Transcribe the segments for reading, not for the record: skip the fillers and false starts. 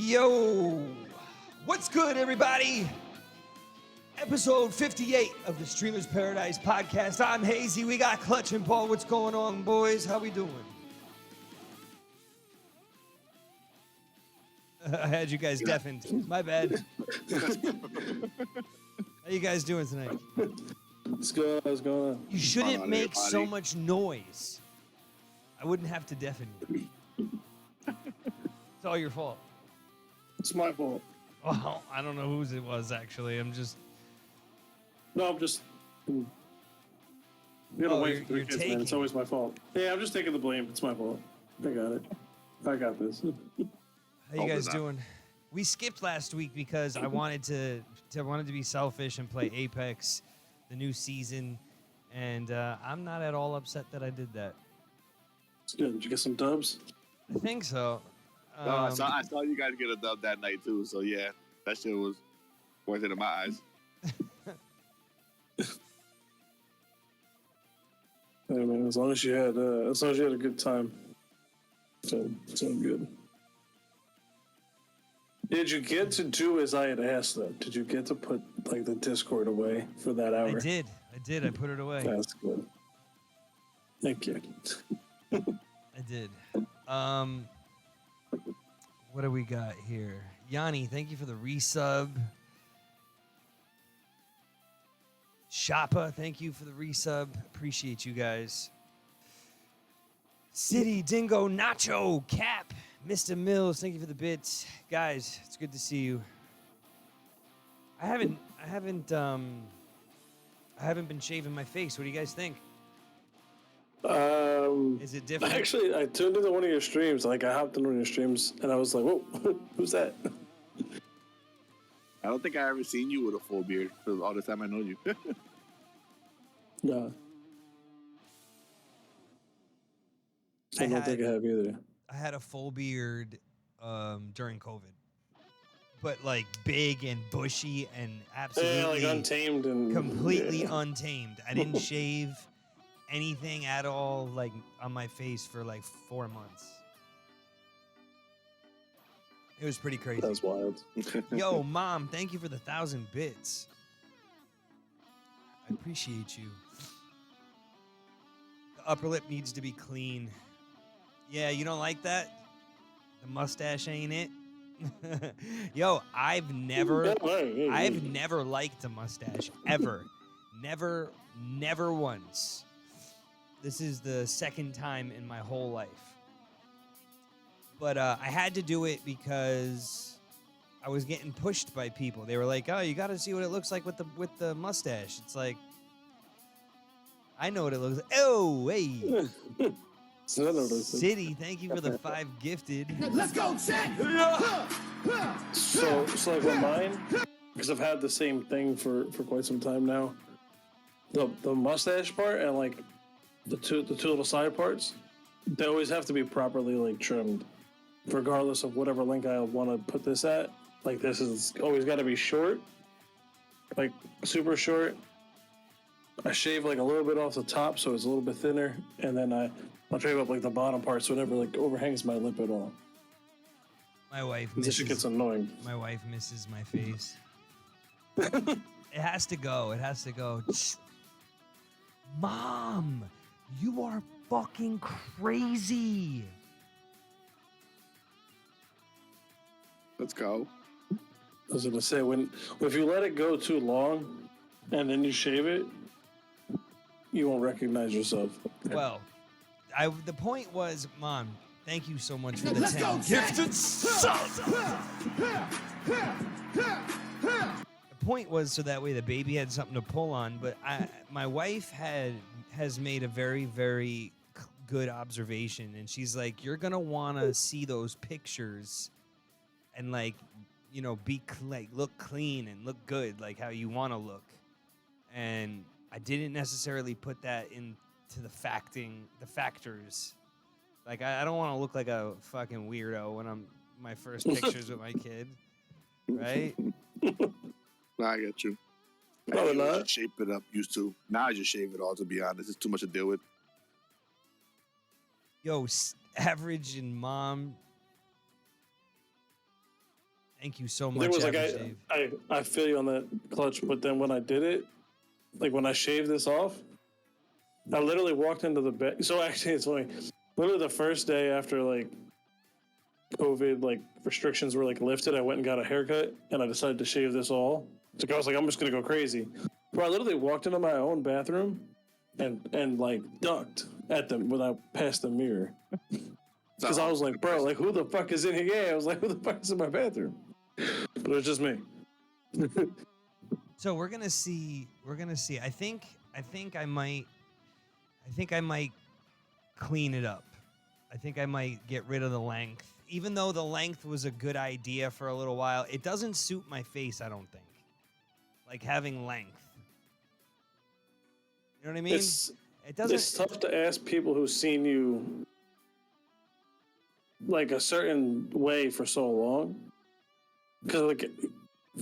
Yo, what's good, everybody? Episode 58 of the Streamer's Paradise podcast. I'm Hazy. We got Clutch and Paul. What's going on, boys? How we doing? I had you guys deafened. My bad. How you guys doing tonight? What's good? What's going on? You shouldn't make so much noise. I wouldn't have to deafen you. It's all your fault. It's my fault. Well, I don't know whose it was, actually. I'm just... No, I'm just... You gotta wait for 3 kids, man. It's always my fault. Yeah, I'm just taking the blame. It's my fault. I got it. I got this. How you guys doing? We skipped last week because I wanted to be selfish and play Apex, the new season, and I'm not at all upset that I did that. It's good. Did you get some dubs? I think so. No, I saw you guys get a dub that night too. So yeah, that shit was worth it in my eyes. Hey man, as long as you had a good time, so good. Did you get to do as I had asked though? Did you get to put like the Discord away for that hour? I did. I put it away. That's good. Thank you. I did. What do we got here? Yanni, thank you for the resub. Shappa, thank you for the resub. Appreciate you guys. City Dingo Nacho Cap, Mr. Mills, thank you for the bits. Guys, it's good to see you. I haven't been shaving my face. What do you guys think? Is it different? Actually, I tuned into one of your streams. Like, I hopped into one of your streams, and I was like, "Whoa, who's that?" I don't think I ever seen you with a full beard for all the time I know you. No. I don't think I have either. I had a full beard during COVID, but like big and bushy and absolutely like untamed and completely untamed. I didn't shave anything at all, like on my face for like 4 months. It was pretty crazy. That's wild. Yo, Mom, thank you for the 1,000 bits. I appreciate you. The upper lip needs to be clean. Yeah, you don't like that? The mustache ain't it? Yo, I've never liked a mustache ever. Never once. This is the second time in my whole life. But I had to do it because I was getting pushed by people. They were like, "Oh, you got to see what it looks like with the mustache." It's like, I know what it looks like. Oh, hey. City, thank you for the 5 gifted. Let's go, check! So like with mine, because I've had the same thing for quite some time now. The mustache part and like the two little side parts, they always have to be properly like trimmed, regardless of whatever length I want to put this at. Like this is always got to be short, like super short. I shave like a little bit off the top so it's a little bit thinner, and then I'll shave up like the bottom part so it never like overhangs my lip at all. My wife This shit gets annoying. My wife misses my face. It has to go. It has to go. Mom, you are fucking crazy. Let's go. I was gonna say if you let it go too long and then you shave it, you won't recognize yourself. Well, the point was, Mom, thank you so much for the Let's 10 go, gifted subs. The point was so that way the baby had something to pull on, but my wife has made a very, very good observation, and she's like, you're gonna want to see those pictures and like, you know, look clean and look good, like how you want to look. And I didn't necessarily put that into the factors. Like I don't want to look like a fucking weirdo when I'm my first pictures with my kid, right? Nah, I get you. Probably I used not. to shape it up. Used to. Now I just shave it all. To be honest, it's too much to deal with. Yo, Average and Mom Thank you so The much, thing was like Average Dave. I feel you on that, Clutch, but then when I did it, like when I shaved this off, I literally walked into the bed. So actually, it's funny. Literally the first day after like COVID, like restrictions were like lifted, I went and got a haircut, and I decided to shave this all. So I was like, I'm just gonna go crazy. Bro, I literally walked into my own bathroom and like ducked at them when I passed the mirror. Because I was like, bro, like who the fuck is in here? Yeah, I was like, who the fuck is in my bathroom? But it was just me. So we're gonna see. We're gonna see. I think I might clean it up. I think I might get rid of the length. Even though the length was a good idea for a little while, it doesn't suit my face, I don't think. Like having length. You know what I mean? It doesn't. It's tough to ask people who've seen you like a certain way for so long. Because like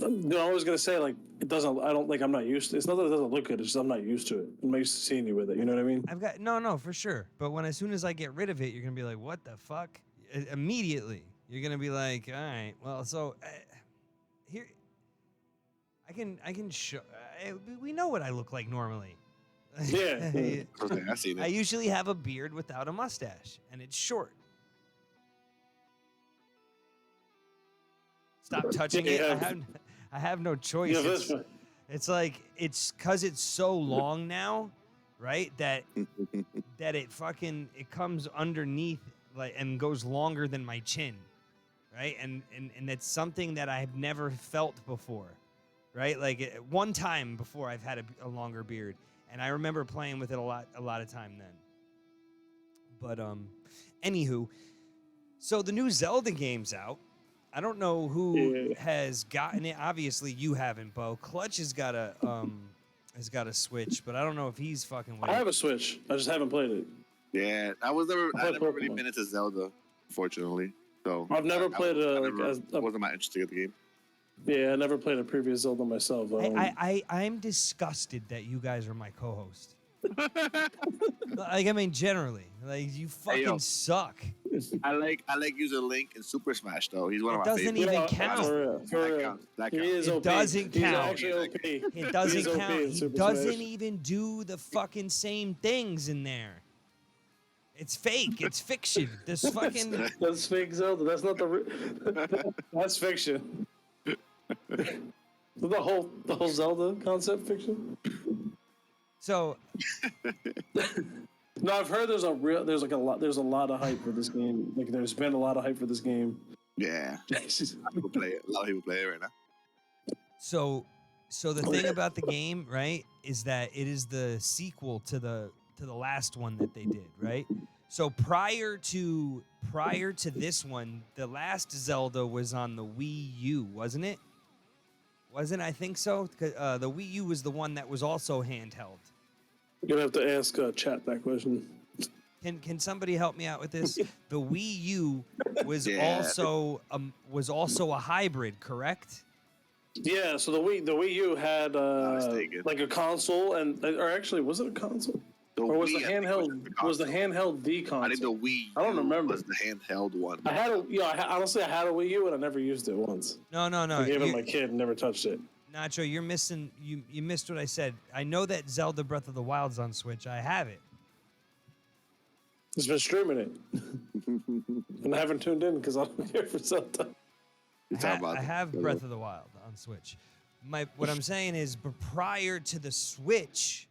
I was gonna say like it doesn't. I don't like. I'm not used to. It's not that it doesn't look good. It's just I'm not used to it. I'm not used to seeing you with it. You know what I mean? I've got no, for sure. But as soon as I get rid of it, you're gonna be like, "What the fuck?" Immediately, you're gonna be like, "All right, well, so here, I can show. We know what I look like normally." Yeah. I seen I it. usually have a beard without a mustache, and it's short. Stop touching it. I have no choice. Yeah, It's like it's because it's so long now, right? That it comes underneath like and goes longer than my chin, right? And it's something that I have never felt before, right? Like one time before I've had a longer beard, and I remember playing with it a lot of time then. But anywho, so the new Zelda game's out. I don't know who has gotten it. Obviously, you haven't, Bo. Clutch has got a Switch, but I don't know if he's fucking with I it. have a Switch. I just haven't played it. Yeah, I never really been into Zelda, unfortunately. So I've never played wasn't that interested in the game. Yeah, I never played a previous Zelda myself. I'm disgusted that you guys are my co-host. Like, I mean, generally, like you fucking suck. I like using Link in Super Smash though. He's one of my doesn't favorites. even count. For real. That He counts. is It OP. doesn't He's count. actually OP. It doesn't He's OP count. in He Super doesn't Smash. even do the fucking same things in there. It's fake. It's fiction. This fucking. That's fake Zelda. That's not the. That's fiction. The whole Zelda concept fiction. So No, I've heard there's a lot of hype for this game. Like there's been a lot of hype for this game. Yeah, people play it. A lot of people play it right now. So the thing about the game, right, is that it is the sequel to the last one that they did, right? So prior to this one, the last Zelda was on the Wii U, wasn't it? I think so. The Wii U was the one that was also handheld. You're gonna have to ask chat that question. Can somebody help me out with this? The Wii U was also a hybrid, correct? Yeah, so the Wii U had like a console or actually was it a console? Or was the handheld the console? I think the Wii U I don't remember. was the handheld one. I had honestly I had a Wii U and I never used it once. No. I gave it to my kid and never touched it. Nacho, you're missing. You missed what I said. I know that Zelda Breath of the Wild's on Switch. I have it. It's been streaming it, and I haven't tuned in because I don't care for Zelda. I have Breath of the Wild on Switch. What I'm saying is, but prior to the Switch,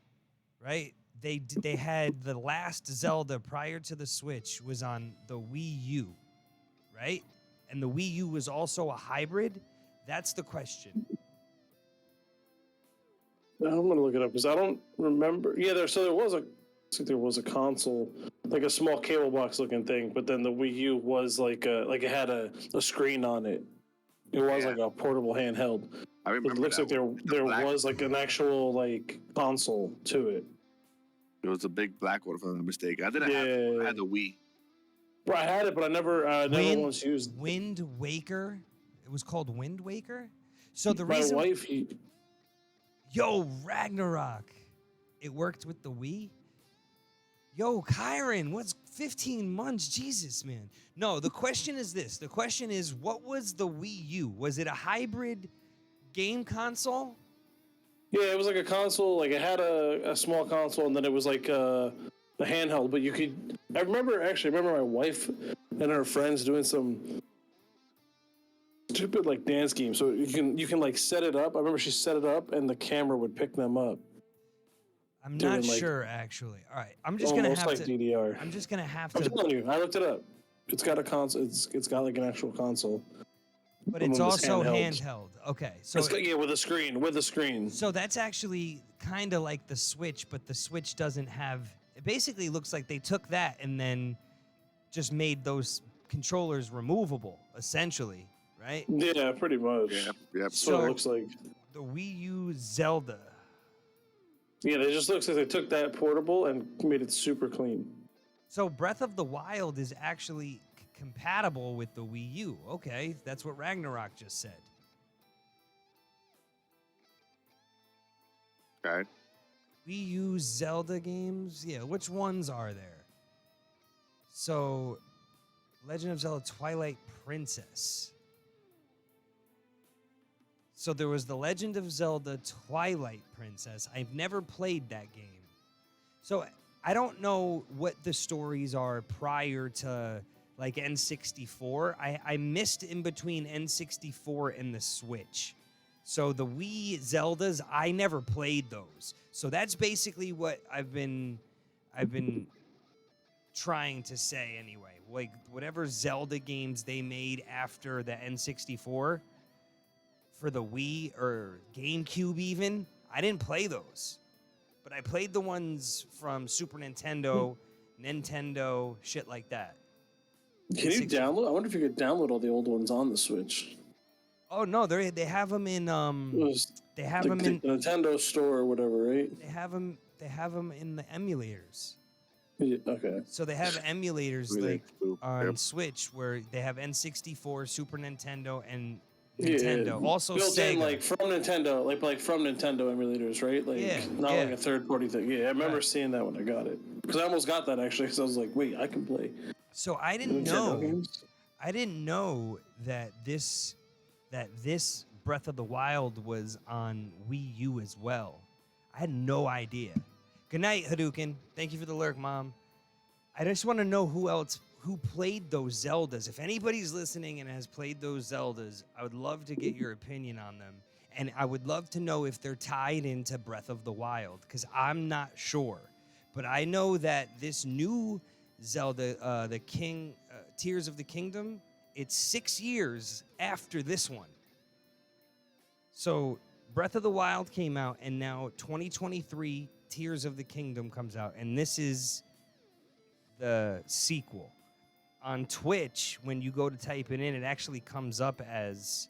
right? They had the last Zelda prior to the Switch was on the Wii U, right? And the Wii U was also a hybrid. That's the question. I'm gonna look it up because I don't remember. Yeah, there was a console, like a small cable box looking thing, but then the Wii U was like it had a screen on it. It was like a portable handheld. I remember. It looks like there was like an actual like console to it. It was a big black one, if I'm not mistaken. I didn't have I had the Wii. Bro, I had it, but I never once used it. Wind Waker. It was called Wind Waker. So the My reason. wife. Yo, Ragnarok. It worked with the Wii. Yo, Kyron, what's 15 months? Jesus, man. No, the question is this. The question is, what was the Wii U? Was it a hybrid game console? Yeah, it was like a console. Like it had a small console, and then it was like a handheld. But you could. I remember my wife and her friends doing some stupid like dance game. So you can like set it up. I remember she set it up, and the camera would pick them up. I'm Doing, not like, sure, actually. All right, I'm just gonna Almost have like to. DDR. I'm just gonna have I'm to. telling you, I looked it up. It's got a console. It's got like an actual console. But it's One of those also handhelds. handheld. Okay, so Yeah, with a screen. With a screen. so that's actually kind of like the Switch, but the Switch doesn't have. It basically looks like they took that and then just made those controllers removable, essentially, right? Yeah, pretty much. Yeah, yep. That's what it looks like. The Wii U Zelda. Yeah, it just looks like they took that portable and made it super clean. So Breath of the Wild is actually compatible with the Wii U. Okay, that's what Ragnarok just said. Okay. Wii U Zelda games? Yeah, which ones are there? So, Legend of Zelda Twilight Princess. So there was the Legend of Zelda Twilight Princess. I've never played that game. So I don't know what the stories are prior to like N64. I missed in between N64 and the Switch. So the Wii Zeldas, I never played those. So that's basically what I've been trying to say anyway. Like whatever Zelda games they made after the N64 for the Wii or GameCube even, I didn't play those. But I played the ones from Super Nintendo, Nintendo, shit like that. Can you download? I wonder if you could download all the old ones on the Switch. Oh no, they have them in they have like them in the Nintendo store or whatever, right? they have them in the emulators. Yeah, okay. So they have emulators Really like cool. on Yep. Switch where they have N64, Super Nintendo, and Yeah, Nintendo. Also built Sega. in like from Nintendo, like from Nintendo emulators, right? Like Yeah, not yeah. like a third party thing. Yeah, I remember Right. seeing that when I got it because I almost got that actually. Because I was like, wait, I can play So I didn't Nintendo know. games. I didn't know that this Breath of the Wild was on Wii U as well. I had no idea. Good night, Hadouken. Thank you for the lurk, Mom. I just want to know who played those Zeldas. If anybody's listening and has played those Zeldas, I would love to get your opinion on them. And I would love to know if they're tied into Breath of the Wild, because I'm not sure. But I know that this new Zelda, Tears of the Kingdom, it's 6 years after this one. So Breath of the Wild came out, and now 2023 Tears of the Kingdom comes out, and this is the sequel. On Twitch, when you go to type it in, it actually comes up as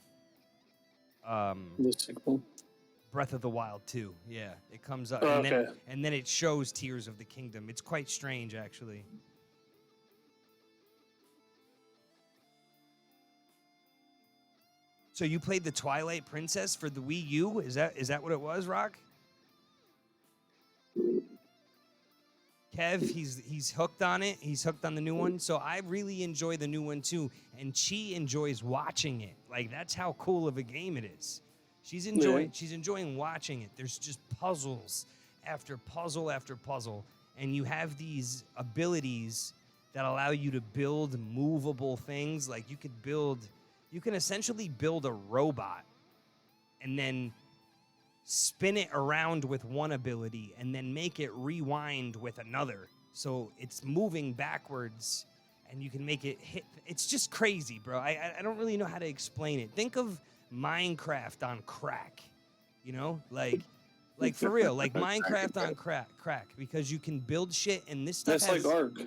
The sequel. Breath of the Wild 2. Yeah, it comes up, Oh, and, okay. then it shows Tears of the Kingdom. It's quite strange, actually. So you played the Twilight Princess for the Wii U? Is that what it was, Rock? Kev, he's hooked on it. He's hooked on the new one. So I really enjoy the new one too, and she enjoys watching it. Like that's how cool of a game it is. She's enjoying watching it. There's just puzzles after puzzle after puzzle, and you have these abilities that allow you to build movable things. Like you can essentially build a robot and then spin it around with one ability and then make it rewind with another. So it's moving backwards and you can make it hit. It's just crazy, bro. I don't really know how to explain it. Think of Minecraft on crack, you know, like for real, like Minecraft on crack, because you can build shit and this stuff. That's like Ark.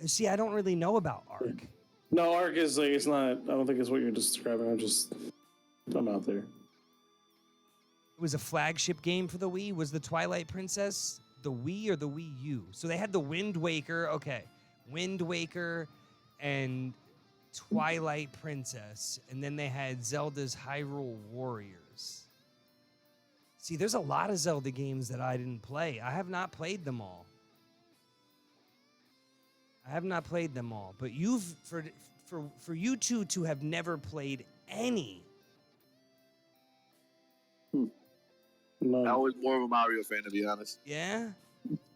See, I don't really know about Ark. No, Ark is like it's not. I don't think it's what you're describing. I'm out there. It was a flagship game for the Wii. Was the Twilight Princess the Wii or the Wii U? So they had the Wind Waker. Okay, Wind Waker and Twilight Princess, and then they had Zelda's Hyrule Warriors. See, there's a lot of Zelda games that I didn't play. I have not played them all. I have not played them all, but you've for you two to have never played any. No. I was more of a Mario fan, to be honest. Yeah.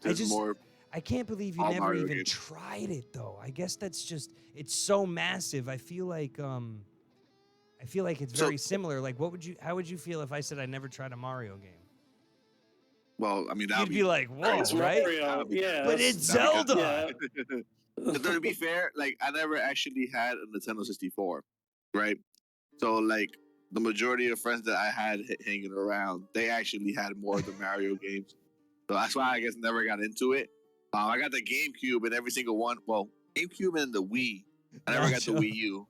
Just more. I can't believe you all never Mario even games. tried it though. I guess that's just it's so massive. I feel like it's So- very similar. Like how would you feel if I said I never tried a Mario game? Well, I mean, that You'd be like, "Whoa," It's right? Mario, yeah. But that's- it's that'd be Zelda. Yeah. But to be fair, like I never actually had a Nintendo 64, right? So like the majority of friends that I had hanging around, they actually had more of the Mario games. So that's why I guess never got into it. I got the GameCube and every single one. Well, GameCube and the Wii. I never got the Gotcha. Wii U,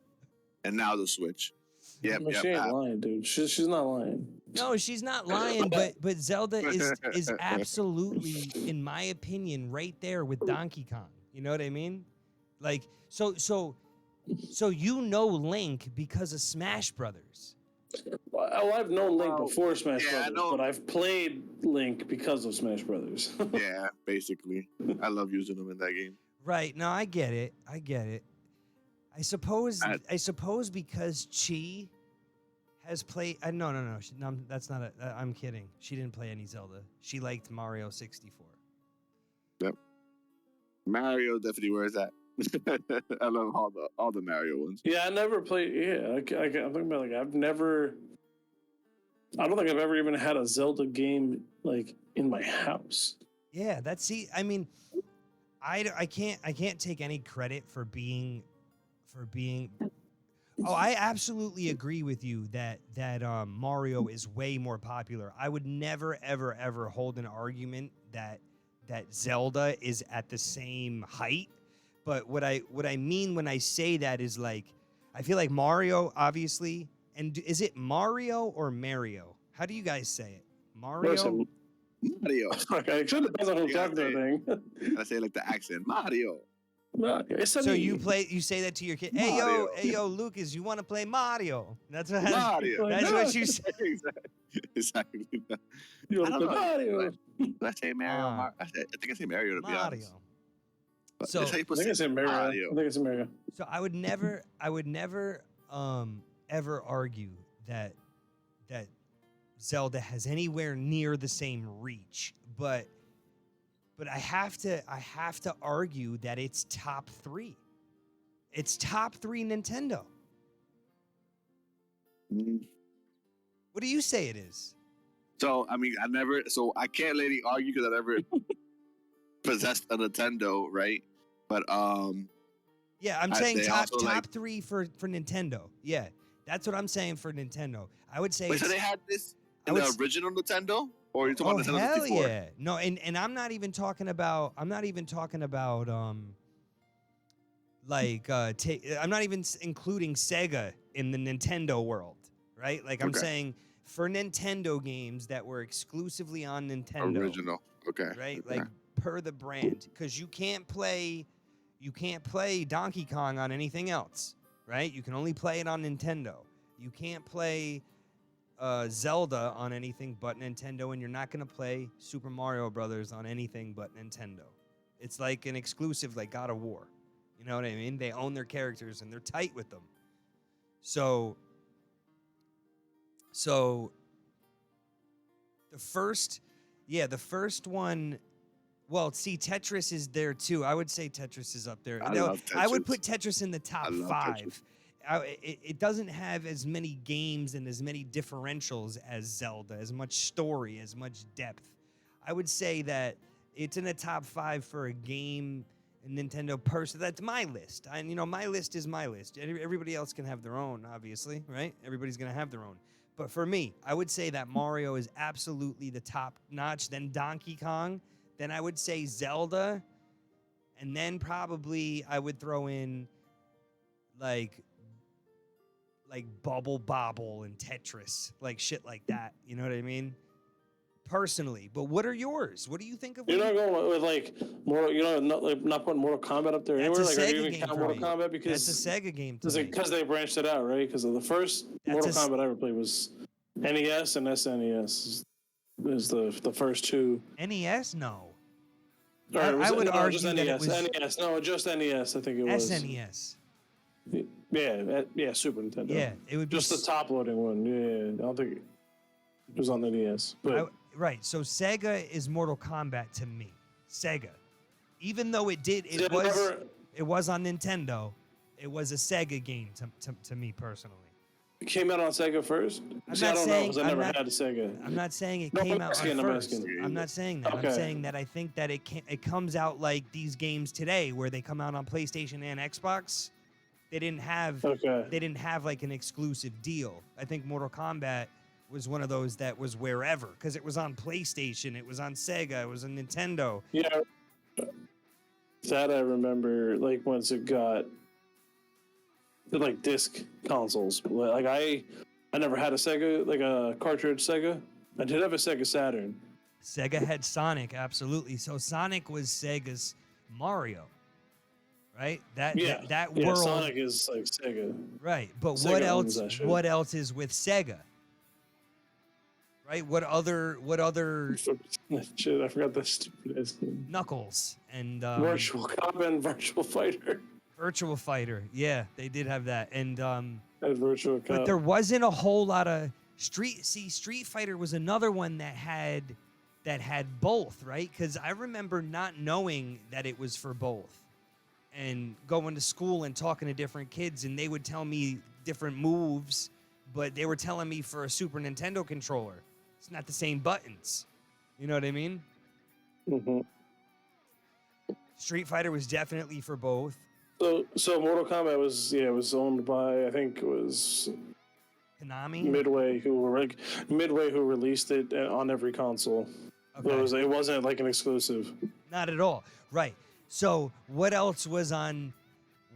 and now the Switch. Yep, Well, yep. she ain't lying, dude. She's not lying. No, she's not lying, but Zelda is absolutely, in my opinion, right there with Donkey Kong. You know what I mean? Like, so you know Link because of Smash Brothers. Well, I've known Link Oh, before Smash yeah, I Brothers, know. but I've played Link because of Smash Brothers. Yeah, basically. I love using them in that game. Right. No, I get it. I suppose because Chi has played. No. No, that's not a. I'm kidding. She didn't play any Zelda. She liked Mario 64. Yep. Mario definitely where is that? I love all the Mario ones. Yeah, I never played. Yeah, I'm thinking about like I've never. I don't think I've ever even had a Zelda game like in my house. Yeah, I mean, I can't take any credit for being. Oh, I absolutely agree with you that Mario is way more popular. I would never ever hold an argument that Zelda is at the same height. But what I mean when I say that is like I feel like Mario obviously, and is it Mario or Mario? How do you guys say it? Mario? Listen, Mario. okay, it should depend on who You gotta talking to the thing. I say like the accent. Mario. It's a So me. you say that to your kid. Mario. Hey yo, Lucas, you want to play Mario? That's what Mario. that's what you say. Exactly. You I want don't to know. Mario? Did I say Mario? Ah. I think I say Mario to be honest. Mario. But So- that's how you I think it's in Mario. Mario. I think it's in Mario. So I would never ever argue that Zelda has anywhere near the same reach, but I have to argue that it's top 3. It's top 3 Nintendo. Mm. What do you say it is? So I mean, I can't really argue because I never possessed a Nintendo, right? But Yeah, I'm I'd saying say top also, like- 3 for Nintendo. Yeah, that's what I'm saying for Nintendo. I would say wait, so it's- they had this I in would the s- original Nintendo, or are you talking oh about Nintendo hell 64? yeah! No, and I'm not even talking about like I'm not even including Sega in the Nintendo world, right? Like I'm Okay. saying for Nintendo games that were exclusively on Nintendo, Original. Okay. right? Okay. Like per the brand, because you can't play Donkey Kong on anything else, right? You can only play it on Nintendo. You can't play Zelda on anything but Nintendo, and you're not gonna play Super Mario Brothers on anything but Nintendo. It's like an exclusive, like God of War. You know what I mean? They own their characters and they're tight with them. So the first one. Well, see, Tetris is there too. I would say Tetris is up there. I No, love I would Tetris. put Tetris in the top I love 5. Tetris. It doesn't have as many games and as many differentials as Zelda, as much story, as much depth. I would say that it's in the top 5 for a game, a Nintendo person. That's my list. And my list is my list. Everybody else can have their own, obviously, right? Everybody's gonna have their own. But for me, I would say that Mario is absolutely the top notch. Then Donkey Kong. Then I would say Zelda. And then probably I would throw in like Bubble Bobble and Tetris, like shit like that. You know what I mean? Personally, but what are yours? What do you think of? You're not going with like Mortal. Not putting Mortal Kombat up there That's anywhere. a Like, are Sega you even game count for Mortal me. Kombat because That's a Sega game to me. because they branched it out, right? Because the first That's Mortal Kombat I ever played was NES and SNES. Is the first two. NES? No. I would argue just that NES. it was NES. No, just NES. I think it was SNES. Yeah, Super Nintendo. Yeah, it would be just the top loading one. Yeah, I don't think it was on the NES. But right. So Sega is Mortal Kombat to me. Sega, even though it was on Nintendo, it was a Sega game to me personally. It came out on Sega first? I don't know because I never had a Sega. I'm not saying it came out on first. I'm not saying that. Okay. I'm saying that I think that it comes out like these games today where they come out on PlayStation and Xbox. They didn't have like an exclusive deal. I think Mortal Kombat was one of those that was wherever because it was on PlayStation, it was on Sega, it was on Nintendo. Yeah. That I remember like once it got like disc consoles. Like I never had a Sega, like a cartridge Sega. I did have a Sega Saturn. Sega had Sonic, absolutely. So Sonic was Sega's Mario, right? That world. Sonic is like Sega. Right, but Sega what else? owns that What else is with Sega? Right? What other? Shit, I forgot the stupid name. Knuckles and Virtual Cop and Virtual Fighter. Virtual Fighter, yeah, they did have that, and Virtual Cop. but there wasn't a whole lot of Street Fighter was another one that had both, right? Because I remember not knowing that it was for both, and going to school and talking to different kids, and they would tell me different moves, but they were telling me for a Super Nintendo controller, it's not the same buttons. You know what I mean? Mm-hmm. Street Fighter was definitely for both. So Mortal Kombat was owned by, I think it was Konami? Midway who released it on every console. Okay. It wasn't like an exclusive. Not at all. Right. So what else was on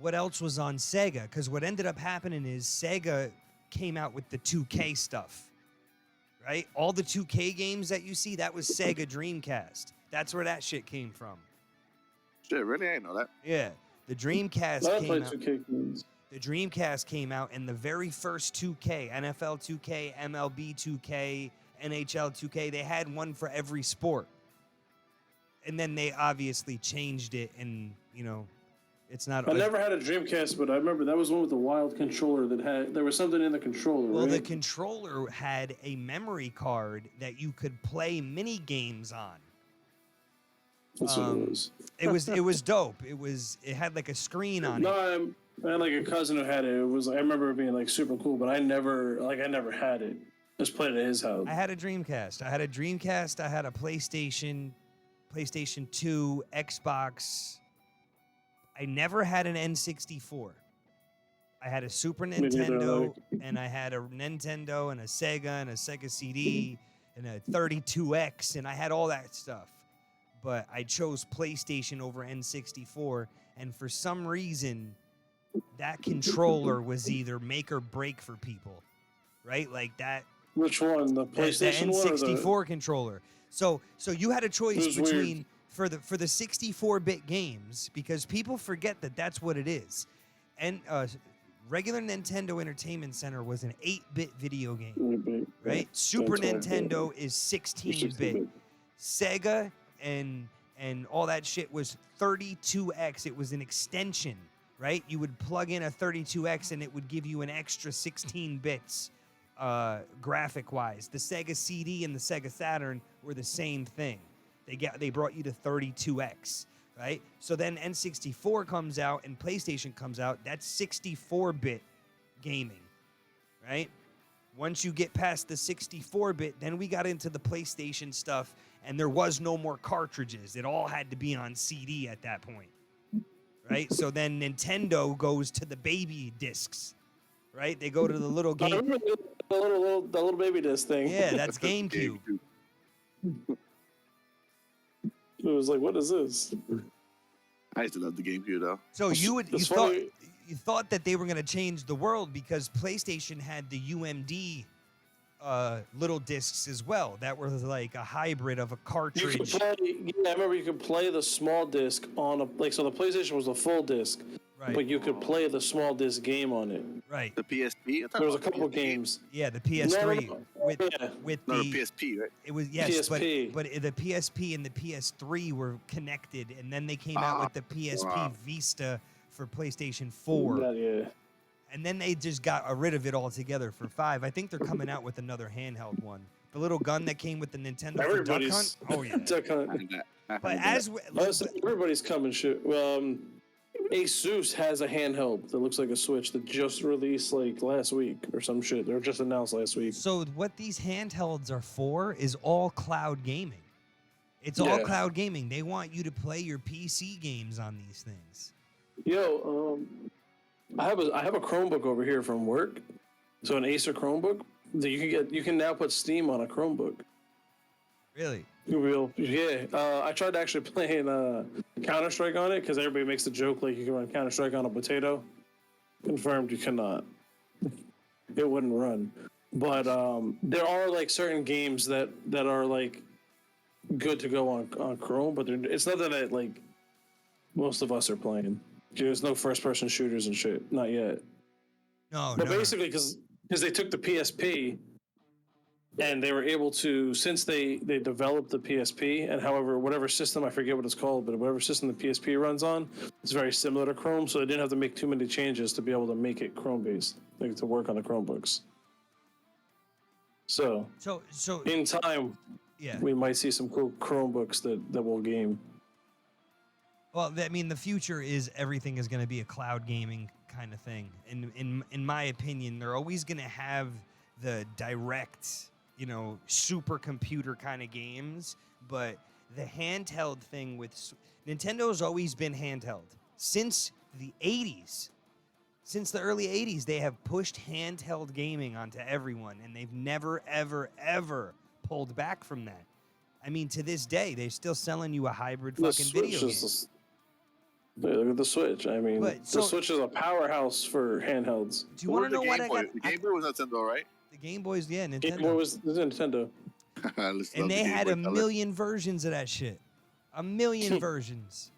Sega? Because what ended up happening is Sega came out with the 2K stuff. Right? All the 2K games that you see, that was Sega Dreamcast. That's where that shit came from. Shit, really? I didn't know that. Yeah. The Dreamcast came out. 2K games. The Dreamcast came out, and the very first 2K, NFL 2K, MLB 2K, NHL 2K, they had one for every sport. And then they obviously changed it, and, it's not... I never had a Dreamcast, but I remember that was one with the wild controller there was something in the controller, Well, right? the controller had a memory card that you could play mini games on. That's what it was. It was dope. It had like a screen on it. No, I had like a cousin who had it. I remember it being like super cool, but I never had it. Just played it at his house. I had a Dreamcast. I had a PlayStation 2, Xbox. I never had an N64. I had a Super Nintendo, and I had a Nintendo, and a Sega, and a Sega CD, and a 32X, and I had all that stuff. But I chose PlayStation over N64, and for some reason, that controller was either make or break for people, right? Like that. Which one? The PlayStation one? The N64 controller. So you had a choice between weird. for the 64-bit games, because people forget that that's what it is. And regular Nintendo Entertainment Center was an 8-bit video game, right? Super Nintendo is 16-bit. Sega and all that shit was 32X. It was an extension, right? You would plug in a 32X and it would give you an extra 16 bits graphic-wise. The Sega CD and the Sega Saturn were the same thing. They brought you to 32X, right? So then N64 comes out and PlayStation comes out. That's 64-bit gaming, right? Once you get past the 64-bit, then we got into the PlayStation stuff, and there was no more cartridges. It all had to be on CD at that point, right? So then Nintendo goes to the baby discs, right? They go to the little game. I remember the little baby disc thing. Yeah, that's GameCube. It was like, what is this? I used to love the GameCube though. So you thought that they were going to change the world because PlayStation had the UMD little discs as well. That were like a hybrid of a cartridge. I remember you could play the small disc on so the PlayStation was a full disc. Right. but you could play the small disc game on it. Right. The PSP. There was a couple games. Yeah, the PS3 No. with Yeah. with No, the the PSP, right? it was yes, PSP. but the PSP and the PS3 were connected, and then they came out with the PSP wow. Vista for PlayStation 4, Yeah. and then they just got rid of it altogether for 5. I think they're coming out with another handheld one. The little gun that came with the Nintendo for Duck Hunt. Oh yeah. Duck Hunt. But as Everybody's coming. Asus has a handheld that looks like a Switch that just released like last week or some shit. They were just announced last week. so what these handhelds are for is all cloud gaming. It's all Yeah. cloud gaming. They want you to play your PC games on these things. Yo, I have a Chromebook over here from work. So an Acer Chromebook that you can now put Steam on a Chromebook. Really? I tried actually playing Counter-Strike on it because everybody makes the joke like you can run Counter-Strike on a potato. Confirmed, you cannot. It wouldn't run. But there are like certain games that are like good to go on Chrome, but it's nothing that like most of us are playing. There's no first-person shooters and shit, not yet. No, But no. basically, because they took the PSP. And they were able to, since they developed the PSP, and however, whatever system, I forget what it's called, but whatever system the PSP runs on, it's very similar to Chrome, so they didn't have to make too many changes to be able to make it Chrome-based, like to work on the Chromebooks. So in time, yeah. we might see some cool Chromebooks that will game. Well, I mean, the future is everything is going to be a cloud gaming kind of thing. In my opinion, they're always going to have the direct, supercomputer kind of games, but the handheld thing with Nintendo's always been handheld since the 80s. Since the early 80s, they have pushed handheld gaming onto everyone, and they've never, ever, ever pulled back from that. I mean, to this day, they're still selling you a hybrid fucking video game. Look at the Switch. I mean, the Switch is a powerhouse for handhelds. Do you want to know what I got? The Game Boy was Nintendo, right? The Game Boy's, yeah, Nintendo. Game Boy was Nintendo. And they had a million versions of that shit. A million versions.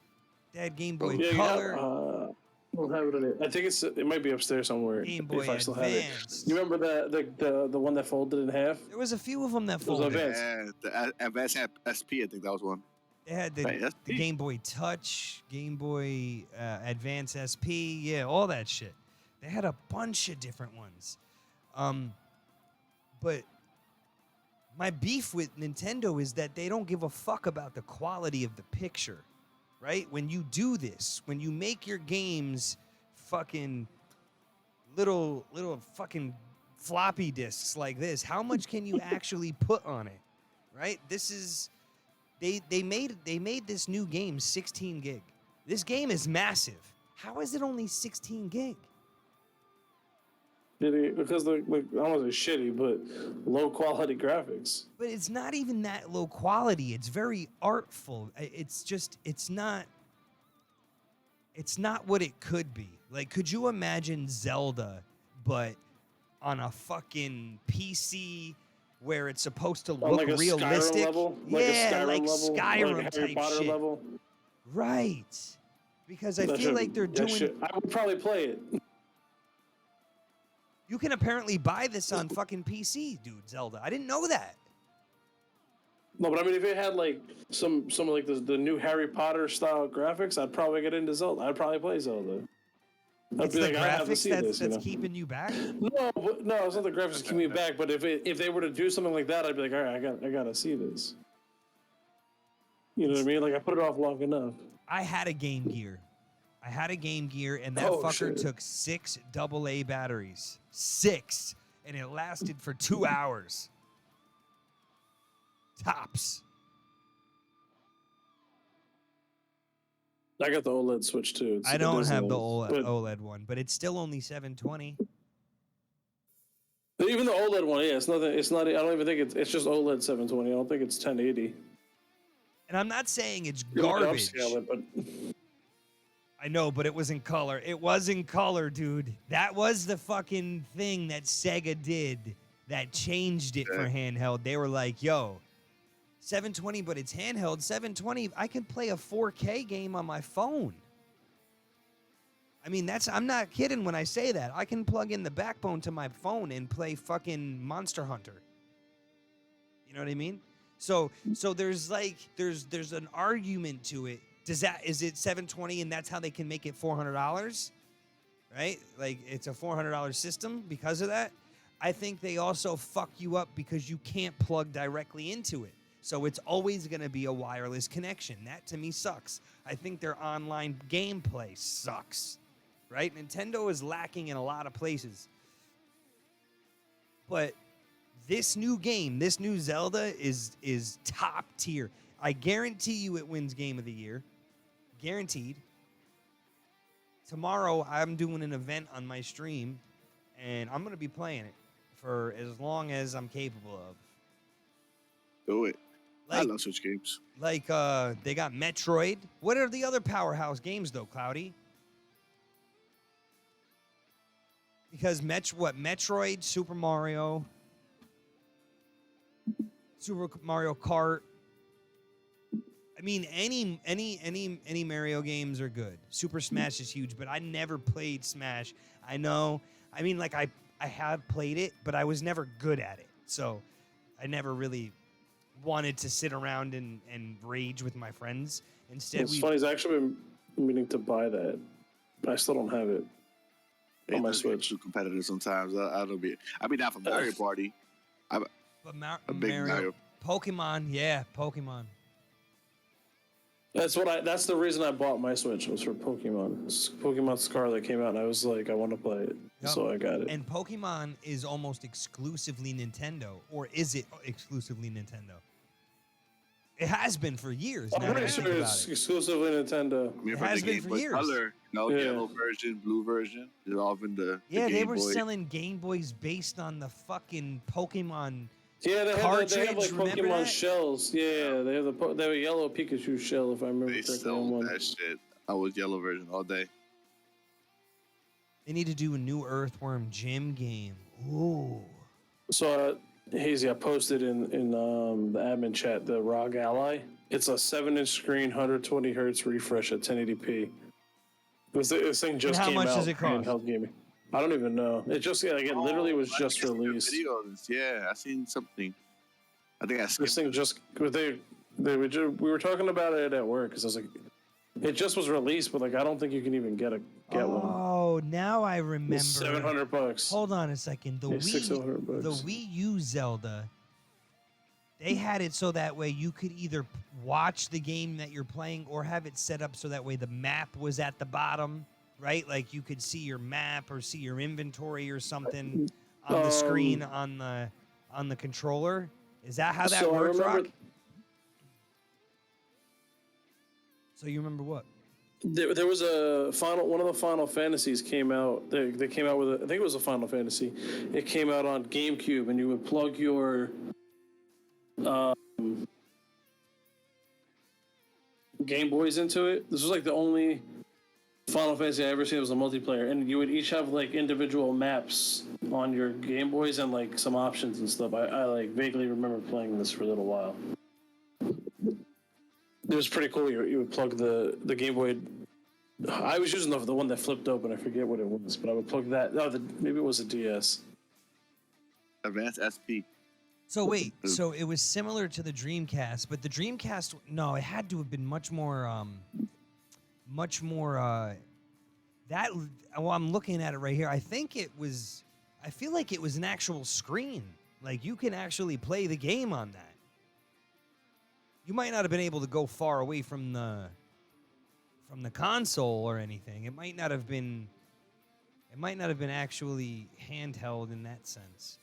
They had Game Boy Color. I don't have it in it. I think it might be upstairs somewhere. Game Boy if I still have it. Advance. You remember the one that folded in half? There was a few of them that It was folded. Advance. Yeah, the Advance SP, I think that was one. They had the SP. Game Boy Touch, Game Boy Advance SP, yeah, all that shit. They had a bunch of different ones. But my beef with Nintendo is that they don't give a fuck about the quality of the picture, right? When you do this, when you make your games fucking little fucking floppy disks like this, how much can you actually put on it, right? This is they made this new game 16 gig. This game is massive. How is it only 16 gig? Because I don't want to say shitty, but low quality graphics. But it's not even that low quality. It's very artful. It's not what it could be. Like, could you imagine Zelda, but on a fucking PC where it's supposed to look like a realistic? Skyrim level? Yeah, like level? Skyrim like Harry type Potter shit. level? Right. Because I That feel shit- like they're that doing. shit- I would probably play it. You can apparently buy this on fucking PC, dude. Zelda. I didn't know that. No, but I mean, if it had like some like the new Harry Potter style graphics, I'd probably get into Zelda. I'd probably play Zelda. I'd It's be the like, I have to graphics see that's this. keeping you back. No, it's not the graphics that keep me back. But if they were to do something like that, I'd be like, all right, I gotta see this. You know what I mean? Like I put it off long enough. I had a Game Gear. And that fucker shit. took 6 AA batteries. 6. And it lasted for 2 hours. Tops. I got the OLED Switch too. It's I don't Disney have the one. But OLED one, but it's still only 720. even the OLED one, yeah, it's nothing. It's not. I don't even think it's just OLED 720. I don't think it's 1080. And I'm not saying it's You can garbage. upscale it, but I know, but it was in color. It was in color, dude. That was the fucking thing that Sega did that changed it for handheld. They were like, yo, 720, but it's handheld. 720, I can play a 4K game on my phone. I mean, I'm not kidding when I say that. I can plug in the Backbone to my phone and play fucking Monster Hunter. You know what I mean? So there's an argument to it. Is it $720 and that's how they can make it $400? Right? Like it's a $400 system because of that. I think they also fuck you up because you can't plug directly into it. So it's always going to be a wireless connection. That to me sucks. I think their online gameplay sucks. Right? Nintendo is lacking in a lot of places. But this new game, this new Zelda is top tier. I guarantee you it wins Game of the Year. Guaranteed. Tomorrow I'm doing an event on my stream and I'm going to be playing it for as long as I'm capable of. Do it. Like, I love Switch games. Like they got Metroid. What are the other powerhouse games though, Cloudy? Because Metroid, Super Mario Kart. I mean, any Mario games are good. Super Smash is huge, but I never played Smash. I know. I mean, like I have played it, but I was never good at it. So I never really wanted to sit around and rage with my friends. Instead, it's funny. I've actually been meaning to buy that, but I still don't have it on my Switch. Too competitive sometimes. I be down for Mario Party. But a big Mario. Pokemon, yeah, Pokemon. That's the reason I bought my Switch was for Pokemon. Pokemon Scarlet came out, and I was like, I want to play it, so I got it. And Pokemon is almost exclusively Nintendo, or is it exclusively Nintendo? It has been for years. I'm pretty sure it's exclusively Nintendo. It has been for years. Color, yellow version, blue version. They're all in the they were selling Game Boys based on the fucking Pokemon. Yeah, they have like Remember Pokemon that? shells. Yeah, they have a yellow Pikachu shell, if I remember They correctly. sold that shit. I was yellow version all day. They need to do a new Earthworm Jim game. Ooh. So, Hazy, I posted in the admin chat the ROG Ally. It's a 7-inch screen, 120 hertz refresh at 1080p. This thing just came out. How much does it cost? Handheld gaming. I don't even know. It just it literally was just released. Videos. Yeah, I seen something. I think I skipped This thing just we were talking about it at work because I was like, it just was released, but like I don't think you can even get one. Oh, now I remember. It's $700. Hold on a second. The $600. Wii U Zelda. They had it so that way you could either watch the game that you're playing or have it set up so that way the map was at the bottom. Right, like you could see your map or see your inventory or something on the screen on the controller. Is that how that works, Rock? So you remember what? There was one of the Final Fantasies came out. They came out with I think it was a Final Fantasy. It came out on GameCube, and you would plug your Game Boys into it. This was like the only Final Fantasy I ever seen was a multiplayer, and you would each have like individual maps on your Game Boys and like some options and stuff. I like vaguely remember playing this for a little while. It was pretty cool. You would plug the Game Boy. I was using the one that flipped open. I forget what it was, but I would plug that. No, maybe it was a DS. Advanced SP. So wait, so it was similar to the Dreamcast, but the Dreamcast, no, it had to have been much more. I'm looking at it right here. I feel like it was an actual screen. Like you can actually play the game on that. You might not have been able to go far away from the console or anything. It might not have been actually handheld in that sense.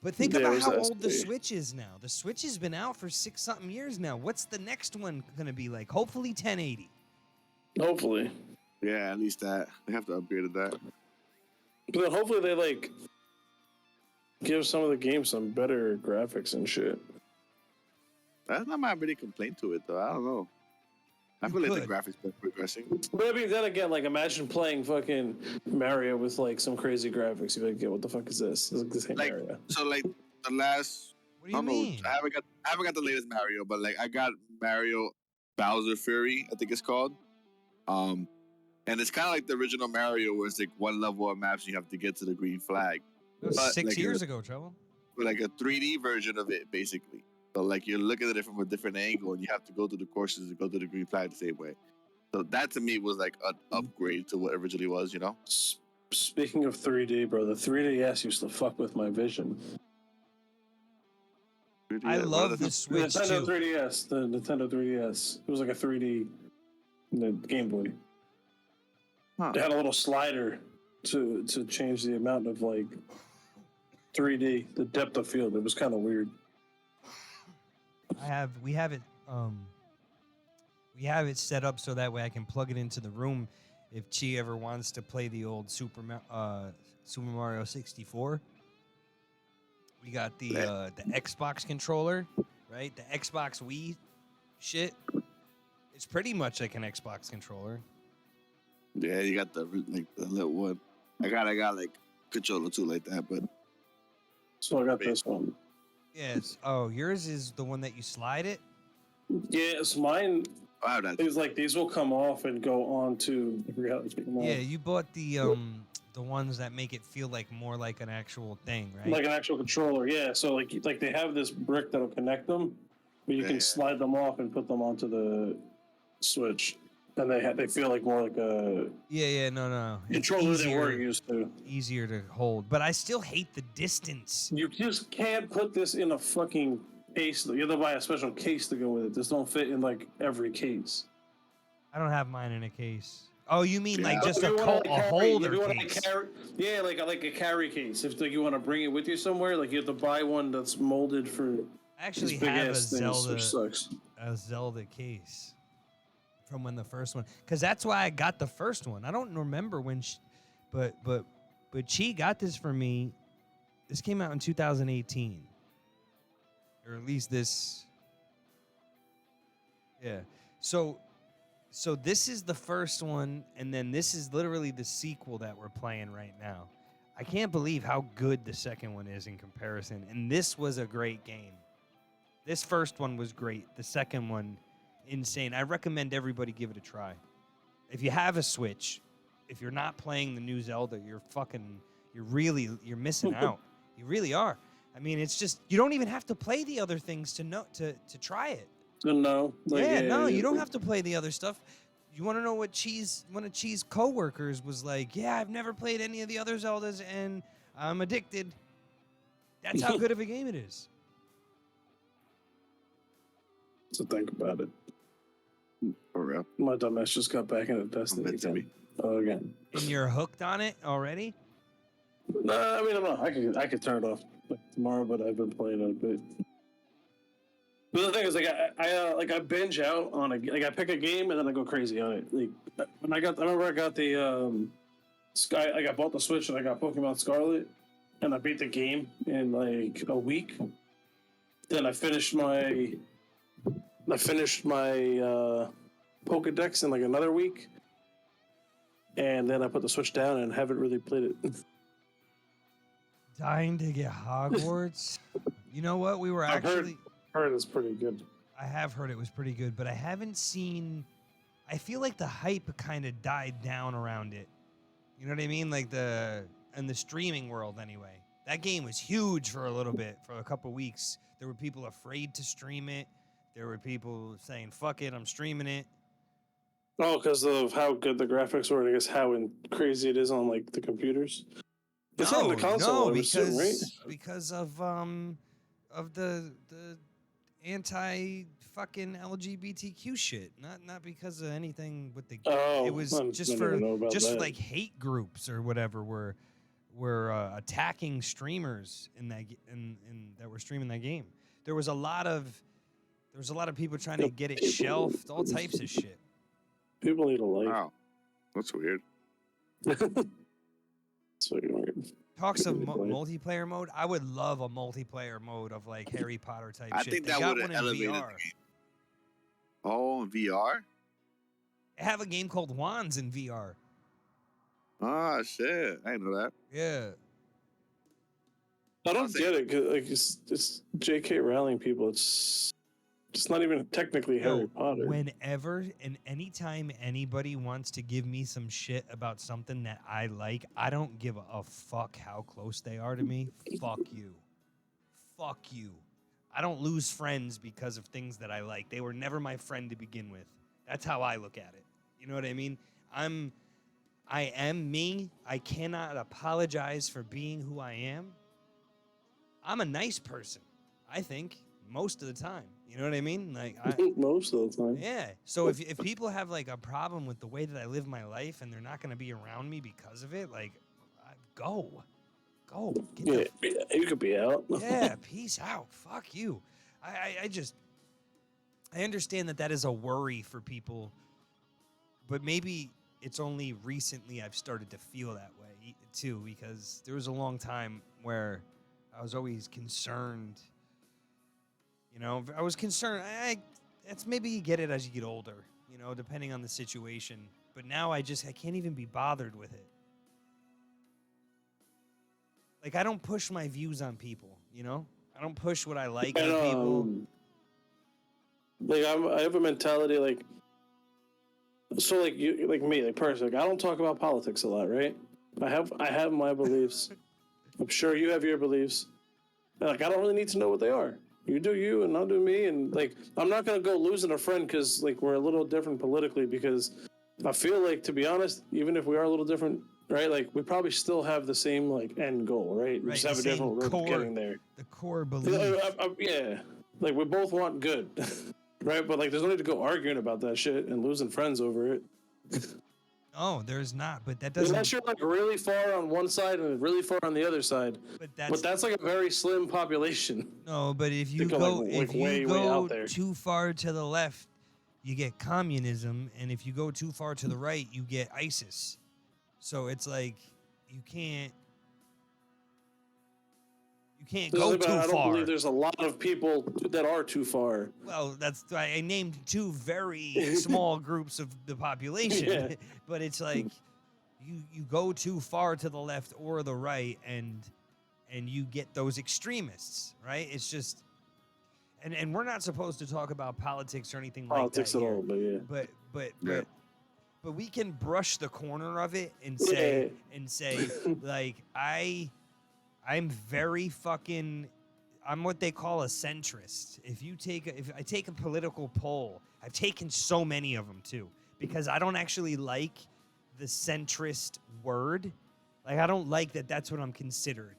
But think about how old the Switch is now. The Switch has been out for 6-something years now. What's the next one going to be like? Hopefully 1080. Hopefully. Yeah, at least that. They have to upgrade that. But then hopefully they like give some of the games some better graphics and shit. That's not my really complaint to it though. I don't know. I feel like the graphics are progressing. But I mean, then again, like imagine playing fucking Mario with like some crazy graphics. You'd be like, yeah, what the fuck is this? This is the same Mario. So like the last. What do you mean? I haven't got the latest Mario, but like I got Mario Bowser Fury, I think it's called. And And it's kind of like the original Mario, where it's like one level of maps you have to get to the green flag. That was But 6 like years ago, Trouble. But like a 3D version of it, basically. So like you're looking at it from a different angle, and you have to go through the courses and go to the green flag the same way. So that to me was like an upgrade to what originally was, you know? Speaking of 3D, bro, the 3DS used to fuck with my vision. I love the Switch Nintendo too. 3DS, the Nintendo 3DS. It was like a 3D the Game Boy. Huh. It had a little slider to change the amount of like 3D, the depth of field. It was kind of weird. We have it set up so that way I can plug it into the room if Chi ever wants to play the old Super Mario 64. We got the Xbox controller, right? The Xbox Wii shit. It's pretty much like an Xbox controller. Yeah, you got the little one. I got like controller too like that, but So I got this one. Yes. Oh, yours is the one that you slide it? Yes, mine I have that. is like these will come off and go on to. I forgot how to speak them Yeah, off. you bought the ones that make it feel like more like an actual thing, right? Like an actual controller, yeah. So like they have this brick that'll connect them, but you can slide them off and put them onto the Switch, and they feel like more like a no. It's controller they were used to. Easier to hold, but I still hate the distance. You just can't put this in a fucking case. You have to buy a special case to go with it. This don't fit in like every case. I don't have mine in a case. Oh, you mean like Yeah. just If a you wanna, like, holder if you wanna, like, case? yeah, like a carry case. If like, you want to bring it with you somewhere, like you have to buy one that's molded for. I actually these big have ass things, which sucks. a Zelda case from when the first one, because that's why I got the first one. I don't remember when, but Chi got this for me. This came out in 2018, or at least this. Yeah. So this is the first one, and then this is literally the sequel that we're playing right now. I can't believe how good the second one is in comparison. And this was a great game. This first one was great. The second one, insane. I recommend everybody give it a try. If you have a Switch, if you're not playing the new Zelda, you're missing out. You really are. I mean, it's just, you don't even have to play the other things to try it. No. Like, You don't have to play the other stuff. You want to know what one of Chi's coworkers was like? Yeah, I've never played any of the other Zeldas, and I'm addicted. That's how good of a game it is. So think about it. For real. My dumbass just got back into Destiny again. Again. And you're hooked on it already? No, I mean, I'm not. I could turn it off like tomorrow, but I've been playing it a bit. But the thing is, like, I binge out on I pick a game and then I go crazy on it. Like, I remember I got the I bought the Switch and I got Pokemon Scarlet, and I beat the game in like a week. Then I finished my Pokedex in like another week, and then I put the Switch down and haven't really played it. Dying to get Hogwarts. You know what? We were actually. Heard it's pretty good. I have heard it was pretty good, but I haven't seen. I feel like the hype kind of died down around it. You know what I mean? Like in the streaming world, anyway. That game was huge for a little bit, for a couple weeks. There were people afraid to stream it. There were people saying, "Fuck it, I'm streaming it." Oh, because of how good the graphics were, and I guess how crazy it is on like the computers. It's on the console, because of the anti fucking LGBTQ shit. Not because of anything with the. Oh, it was just for like hate groups or whatever were attacking streamers in that that were streaming that game. There was a lot of people trying to get it shelved, all types of shit. People need a life. Wow, that's weird. So Talks of multiplayer mode. I would love a multiplayer mode of like Harry Potter type I shit. think They that got would one have in elevated VR. the game. Oh, in VR? They have a game called Wands in VR. Ah, shit. I didn't know that. Yeah. I don't get it. 'Cause, like, it's J.K. Rowling people. It's not even technically Harry Potter. Whenever and anytime anybody wants to give me some shit about something that I like, I don't give a fuck how close they are to me. Fuck you. Fuck you. I don't lose friends because of things that I like. They were never my friend to begin with. That's how I look at it. You know what I mean? I am me. I cannot apologize for being who I am. I'm a nice person, I think, most of the time. You know what I mean? Like Most of the time. yeah. So if people have like a problem with the way that I live my life and they're not going to be around me because of it, like go. Get You could be out. yeah, peace out. Fuck you. I understand that is a worry for people, but maybe it's only recently I've started to feel that way too, because there was a long time where I was always concerned. You know, I was concerned. It's maybe you get it as you get older, you know, depending on the situation. But now I can't even be bothered with it. Like, I don't push my views on people, you know? I don't push what I like on people. Like, I have a mentality, like, so, like, you, like me, like, personally, like, I don't talk about politics a lot, right? I have my beliefs. I'm sure you have your beliefs. And, like, I don't really need to know what they are. You do you, and I'll do me, and, like, I'm not going to go losing a friend because, like, we're a little different politically, because I feel like, to be honest, even if we are a little different, right, like, we probably still have the same, like, end goal, right? We just have a different road of getting there. The core belief. Yeah. Like, we both want good, right? But, like, there's no need to go arguing about that shit and losing friends over it. Oh, there's not, but that doesn't... Unless you're, like, really far on one side and really far on the other side. But that's like, a very slim population. No, but if you go too far to the left, you get communism, and if you go too far to the right, you get ISIS. So it's like you can't go too far. I don't believe there's a lot of people that are too far. Well, that's I named two very small groups of the population, yeah. But it's like you go too far to the left or the right, and you get those extremists, right? It's just and we're not supposed to talk about politics or anything like that at all, but yeah. But we can brush the corner of it and say like I'm very fucking, I'm what they call a centrist. If I take a political poll, I've taken so many of them too, because I don't actually like the centrist word. Like, I don't like that that's what I'm considered.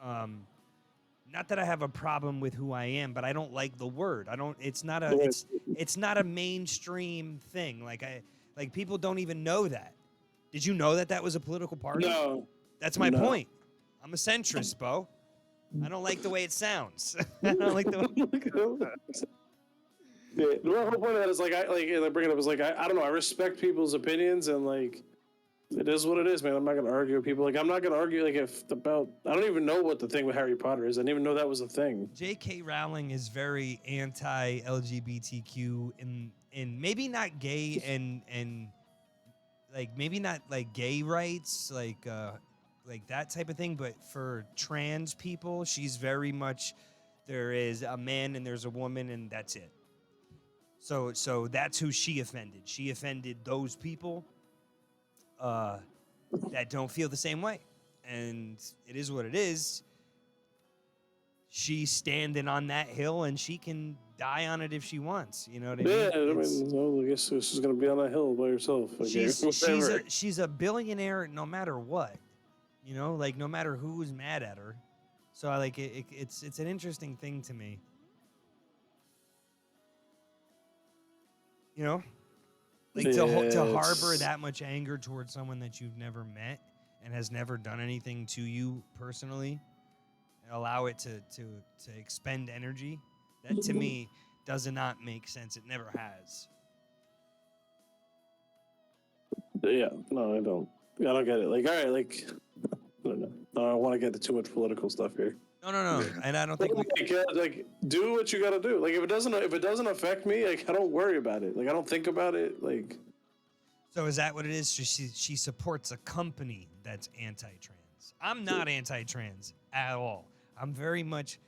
Not that I have a problem with who I am, but I don't like the word. It's not a mainstream thing. Like people don't even know that. Did you know that was a political party? No. That's my point. I'm a centrist, Bo. I don't like the way it sounds. I don't like the way... Yeah, the whole point of that is I bring it up is I don't know. I respect people's opinions, and like it is what it is, man. I'm not gonna argue with people. Like, I'm not gonna argue I don't even know what the thing with Harry Potter is. I didn't even know that was a thing. J.K. Rowling is very anti-LGBTQ and maybe not gay and like maybe not like gay rights, like that type of thing, but for trans people, she's very much, there is a man and there's a woman and that's it. So that's who she offended. She offended those people that don't feel the same way. And it is what it is. She's standing on that hill and she can die on it if she wants. You know what I mean? Yeah, I guess she's going to be on that hill by herself. She's a billionaire no matter what. You know, like no matter who's mad at her. So I like it. It's an interesting thing to me. You know, like to harbor that much anger towards someone that you've never met and has never done anything to you personally, and allow it to expend energy. That to me does not make sense. It never has. Yeah, no, I don't get it. Like, all right, like, I don't know. I don't want to get into too much political stuff here. No. And I don't think like do what you got to do. Like, if it doesn't affect me, like, I don't worry about it. Like, I don't think about it. Like, so is that what it is? She supports a company that's anti-trans. I'm not anti-trans at all. I'm very much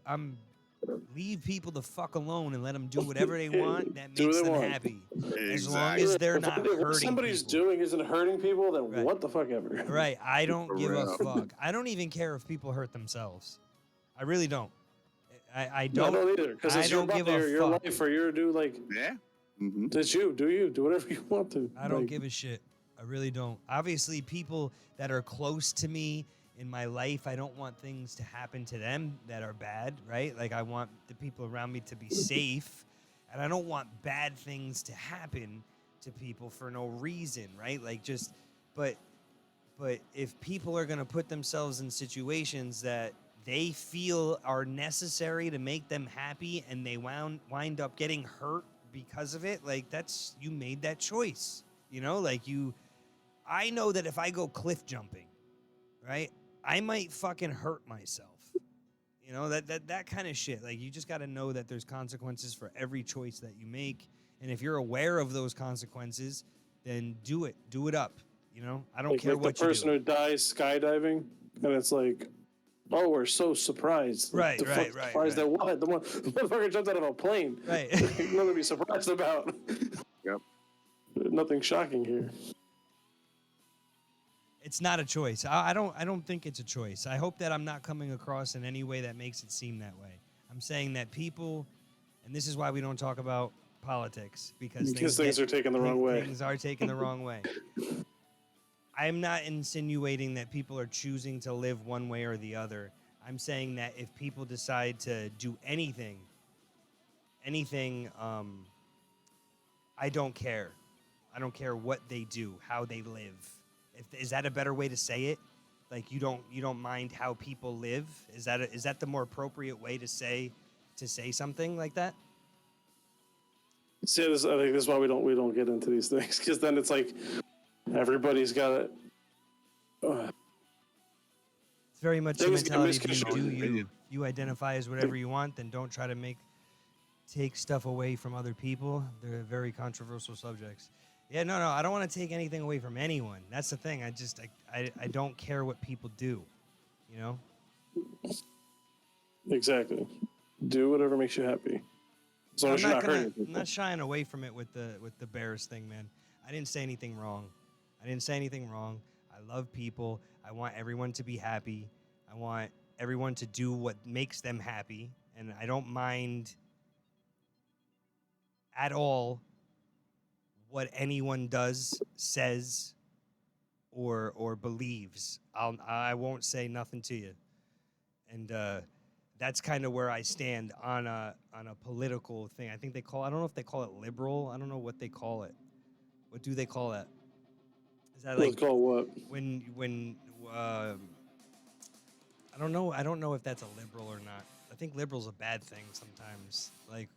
I'm Leave people the fuck alone and let them do whatever they want. That Do what makes they them want. happy. As long Exactly. as they're If not what hurting somebody's people. doing isn't hurting people, then Right. what the fuck ever. Right. I don't For give a real. fuck. I don't even care if people hurt themselves. I really don't. I No, I don't. don't either. Because I it's your don't give body a or your fuck. life or your do like Yeah. Mm-hmm. it's you. Do you do whatever you want to? I don't Like, give a shit. I really don't. Obviously, people that are close to me in my life, I don't want things to happen to them that are bad, right? Like, I want the people around me to be safe, and I don't want bad things to happen to people for no reason, right? Like, just, but if people are going to put themselves in situations that they feel are necessary to make them happy and they wind up getting hurt because of it, like, that's, you made that choice, you know? Like, I know that if I go cliff jumping, right, I might fucking hurt myself. You know, that kind of shit. Like, you just got to know that there's consequences for every choice that you make. And if you're aware of those consequences, then do it. Do it up. You know, I don't care like what the person you who do. dies skydiving, and it's like, oh, we're so surprised. Right, the right, fuck right, surprised right. at what? The motherfucker jumped out of a plane. Right. Nothing to be surprised about. Yep. Nothing shocking here. It's not a choice. I don't think it's a choice. I hope that I'm not coming across in any way that makes it seem that way. I'm saying that people, and this is why we don't talk about politics, because Things are taken the wrong way. Things are taken the wrong way. I'm not insinuating that people are choosing to live one way or the other. I'm saying that if people decide to do anything, I don't care. I don't care what they do, how they live. Is that a better way to say it? Like, you don't mind how people live? Is that the more appropriate way to say something like that? See, I think this is why we don't get into these things, because then it's like everybody's got it. It's very much the Things get mentality of you misconstrued. do you. If you identify as whatever you want, then don't try to take stuff away from other people. They're very controversial subjects. Yeah, no, I don't want to take anything away from anyone. That's the thing. I don't care what people do, you know? Exactly. Do whatever makes you happy. As long as you're not hurting I'm people. not shying away from it with the Bears thing, man. I didn't say anything wrong. I love people. I want everyone to be happy. I want everyone to do what makes them happy, and I don't mind at all what anyone does, says, or believes. I won't say nothing to you, and that's kind of where I stand on a political thing. I think I don't know if they call it liberal. I don't know what they call it. What do they call that? Is that Let's like call what? when I don't know. I don't know if that's a liberal or not. I think liberal's a bad thing sometimes. Like,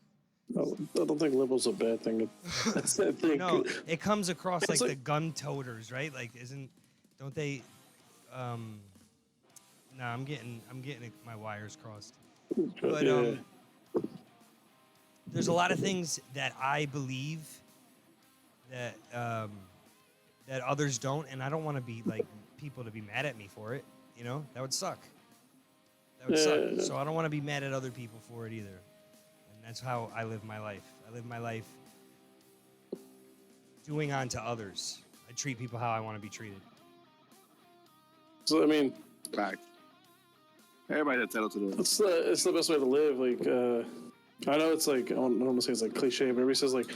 I don't think liberal's a bad thing. That's the thing. no, it comes across like It's the like- gun toters, right? Like, don't they? No, I'm getting my wires crossed. But Yeah. there's a lot of things that I believe that that others don't, and I don't want to be like people to be mad at me for it. You know, that would suck. Yeah. So I don't want to be mad at other people for it either. And that's how I live my life. I live my life doing unto others. I treat people how I want to be treated. So I mean, Fact. Everybody's entitled to the. it's the best way to live. Like, I know it's like I don't want to say it's like cliche, but everybody says like,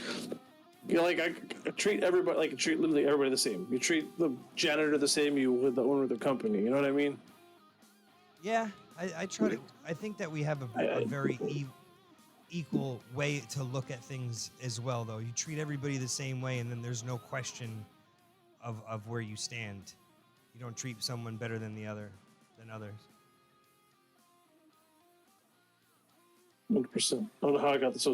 you know, like I treat everybody like treat literally everybody the same. You treat the janitor the same you would the owner of the company. You know what I mean? Yeah, I try to. I think that we have a very equal way to look at things as well, though. You treat everybody the same way, and then there's no question of where you stand. You don't treat someone better than others. 100%. I don't know how I got so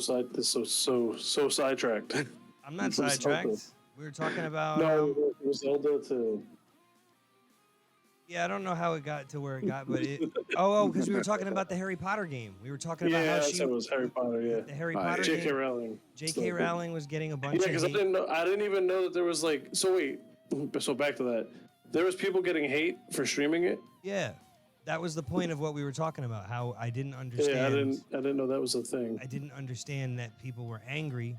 sidetracked. I'm not From sidetracked. Zelda. We were talking about. No, it was Zelda to. Yeah, I don't know how it got to where it got, but it. Oh, because we were talking about the Harry Potter game. We were talking about Yeah, how it was Harry Potter. Yeah, the Harry Oh, yeah. Potter J.K. game. Rowling. J.K. So- Rowling was getting a bunch Yeah, of because I hate. didn't even know that there was like. So wait, so back to that. There was people getting hate for streaming it. Yeah, That was the point of what we were talking about. How I didn't understand. Yeah, I didn't know that was a thing. I didn't understand that people were angry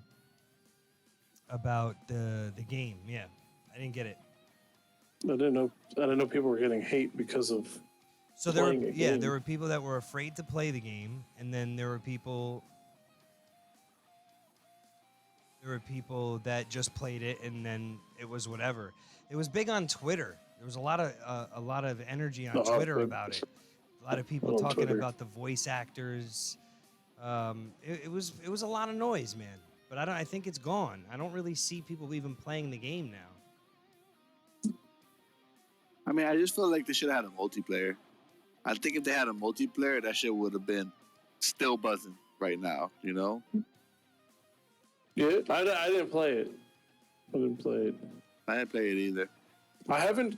about the game. Yeah, I didn't get it. I didn't know people were getting hate because of. So there were playing a game. there were people that were afraid to play the game, and then there were people that just played it, and then it was whatever. It was big on Twitter. There was a lot of energy on Twitter about it. A lot of people On talking Twitter. about the voice actors. It was a lot of noise, man. But I think it's gone. I don't really see people even playing the game now. I mean, I just feel like they should have had a multiplayer. I think if they had a multiplayer, that shit would have been still buzzing right now, you know? Yeah, I didn't play it. I didn't play it. I didn't play it either. I haven't